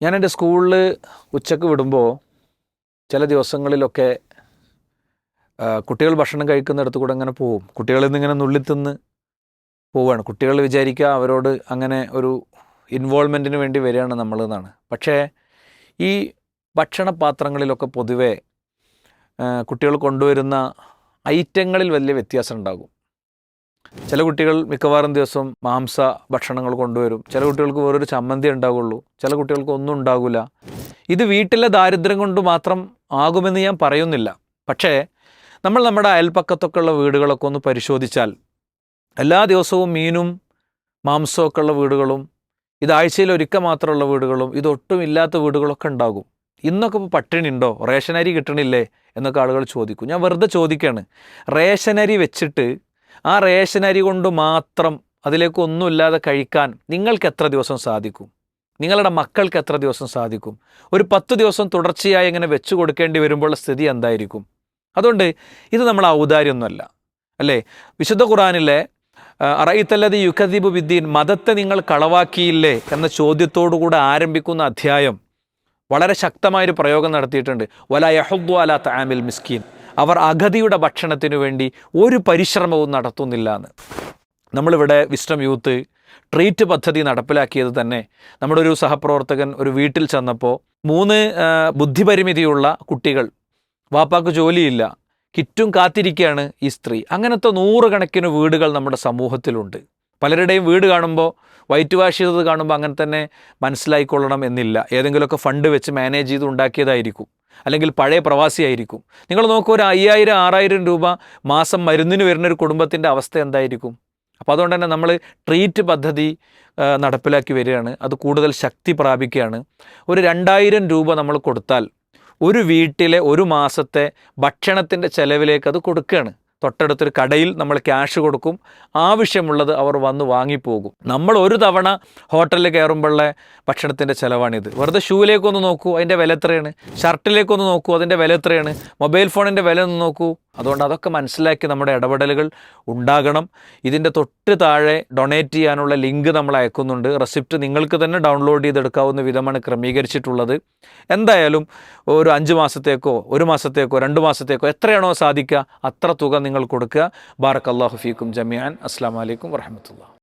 ഞാൻ എൻ്റെ സ്കൂളിൽ ഉച്ചക്ക് വിടുമ്പോൾ ചില ദിവസങ്ങളിലൊക്കെ കുട്ടികൾ ഭക്ഷണം കഴിക്കുന്നിടത്ത് കൂടെ അങ്ങനെ പോവും. കുട്ടികളിൽ നിന്ന് ഇങ്ങനെ നുള്ളിത്തിന്ന് പോവുകയാണ്. കുട്ടികൾ വിചാരിക്കുക അവരോട് അങ്ങനെ ഒരു ഇൻവോൾവ്മെൻറ്റിന് വേണ്ടി വരികയാണ് നമ്മളെന്നാണ്. പക്ഷേ ഈ ഭക്ഷണ പാത്രങ്ങളിലൊക്കെ പൊതുവേ കുട്ടികൾ കൊണ്ടുവരുന്ന ഐറ്റങ്ങളിൽ വലിയ വ്യത്യാസം ഉണ്ടാകും. ചില കുട്ടികൾ മിക്കവാറും ദിവസം മാംസ ഭക്ഷണങ്ങൾ കൊണ്ടുവരും. ചില കുട്ടികൾക്ക് വേറൊരു ചമ്മന്തി ഉണ്ടാവുള്ളൂ. ചില കുട്ടികൾക്ക് ഒന്നും ഉണ്ടാകില്ല. ഇത് വീട്ടിലെ ദാരിദ്ര്യം കൊണ്ട് മാത്രം ആകുമെന്ന് ഞാൻ പറയുന്നില്ല. പക്ഷേ നമ്മൾ നമ്മുടെ അയൽപ്പക്കത്തൊക്കെ ഉള്ള വീടുകളൊക്കെ ഒന്ന് പരിശോധിച്ചാൽ എല്ലാ ദിവസവും മീനും മാംസമൊക്കെ ഉള്ള വീടുകളും ഇതാഴ്ചയിൽ ഒരിക്കൽ മാത്രമുള്ള വീടുകളും ഇതൊട്ടും ഇല്ലാത്ത വീടുകളൊക്കെ ഉണ്ടാകും. ഇന്നൊക്കെ ഇപ്പോൾ പട്ടിണി ഉണ്ടോ, റേഷനരി കിട്ടണില്ലേ എന്നൊക്കെ ആളുകൾ ചോദിക്കും. ഞാൻ വെറുതെ ചോദിക്കുകയാണ്, റേഷനരി വെച്ചിട്ട് ആ റേഷനരി കൊണ്ട് മാത്രം അതിലേക്ക് ഒന്നുമില്ലാതെ കഴിക്കാൻ നിങ്ങൾക്ക് എത്ര ദിവസം സാധിക്കും? നിങ്ങളുടെ മക്കൾക്ക് എത്ര ദിവസം സാധിക്കും? ഒരു 10 ദിവസം തുടർച്ചയായി ഇങ്ങനെ വെച്ചു കൊടുക്കേണ്ടി വരുമ്പോഴുള്ള സ്ഥിതി എന്തായിരിക്കും? അതുകൊണ്ട് ഇത് നമ്മൾ ഔദാര്യമൊന്നുമല്ല, അല്ലേ? വിശുദ്ധ ഖുർആനിലെ അറഅയ്തല്ലദീ യുകദ്ദിബു ബിദ്ദീൻ, മതത്തെ നിങ്ങൾ കളവാക്കിയില്ലേ എന്ന ചോദ്യത്തോടുകൂടെ ആരംഭിക്കുന്ന അധ്യായം വളരെ ശക്തമായൊരു പ്രയോഗം നടത്തിയിട്ടുണ്ട്. വലാ യഹുദ്ദു അലാ തആമിൽ മിസ്കീൻ, അവർ അഗതിയുടെ ഭക്ഷണത്തിനു വേണ്ടി ഒരു പരിശ്രമവും നടത്തുന്നില്ല എന്ന്. നമ്മളിവിടെ വിസ്ഡം യൂത്ത് ട്രീറ്റ് പദ്ധതി നടപ്പിലാക്കിയത് തന്നെ നമ്മുടെ ഒരു സഹപ്രവർത്തകൻ ഒരു വീട്ടിൽ ചെന്നപ്പോൾ 3 ബുദ്ധിപരിമിതിയുള്ള കുട്ടികൾ, വാപ്പാക്ക് ജോലിയില്ല, കിറ്റും കാത്തിരിക്കുകയാണ് ഈ സ്ത്രീ. അങ്ങനത്തെ 100 കണക്കിന് വീടുകൾ നമ്മുടെ സമൂഹത്തിലുണ്ട്. പലരുടെയും വീട് കാണുമ്പോൾ വൈറ്റ് വാഷ് ചെയ്തത് കാണുമ്പോൾ അങ്ങനെ തന്നെ മനസ്സിലായിക്കൊള്ളണം എന്നില്ല. ഏതെങ്കിലുമൊക്കെ ഫണ്ട് വെച്ച് മാനേജ് ചെയ്ത് ഉണ്ടാക്കിയതായിരിക്കും, അല്ലെങ്കിൽ പഴയ പ്രവാസിയായിരിക്കും. നിങ്ങൾ നോക്കൂ, ഒരു 5000-6000 രൂപ മാസം മരുന്നിന് വരുന്നൊരു കുടുംബത്തിൻ്റെ അവസ്ഥ എന്തായിരിക്കും? അപ്പോൾ അതുകൊണ്ട് തന്നെ നമ്മൾ ട്രീറ്റ് പദ്ധതി നടപ്പിലാക്കി വരികയാണ്. അത് കൂടുതൽ ശക്തി പ്രാപിക്കുകയാണ്. ഒരു 2000 രൂപ നമ്മൾ കൊടുത്താൽ ഒരു വീട്ടിലെ ഒരു മാസത്തെ ഭക്ഷണത്തിൻ്റെ ചെലവിലേക്ക് അത് കൊടുക്കുകയാണ്. തൊട്ടടുത്തൊരു കടയിൽ നമ്മൾ ക്യാഷ് കൊടുക്കും, ആവശ്യമുള്ളത് അവർ വന്ന് വാങ്ങിപ്പോകും. നമ്മൾ ഒരു തവണ ഹോട്ടലിൽ കയറുമ്പോഴുള്ള ഭക്ഷണത്തിൻ്റെ ചിലവാണിത്. വെറുതെ ഷൂവിലേക്കൊന്ന് നോക്കൂ, അതിൻ്റെ വില എത്രയാണ്? ഷർട്ടിലേക്കൊന്ന് നോക്കൂ, അതിൻ്റെ വില എത്രയാണ്? മൊബൈൽ ഫോണിൻ്റെ വില ഒന്ന് നോക്കൂ. അതുകൊണ്ട് അതൊക്കെ മനസ്സിലാക്കി നമ്മുടെ ഇടപെടലുകൾ ഉണ്ടാകണം. ഇതിൻ്റെ തൊട്ട് താഴെ ഡൊണേറ്റ് ചെയ്യാനുള്ള ലിങ്ക് നമ്മൾ അയക്കുന്നുണ്ട്. റെസിപ്റ്റ് നിങ്ങൾക്ക് തന്നെ ഡൗൺലോഡ് ചെയ്തെടുക്കാവുന്ന വിധമാണ് ക്രമീകരിച്ചിട്ടുള്ളത്. എന്തായാലും ഒരു 5 മാസത്തേക്കോ 1 മാസത്തേക്കോ 2 മാസത്തേക്കോ എത്രയാണോ സാധിക്കുക അത്ര തുക നിങ്ങൾ കൊടുക്കുക. ബാറക്കല്ലാഹു ഫീക്കും ജമീഅൻ. അസ്സലാമു അലൈക്കും വറഹ്മത്തുള്ളാഹി.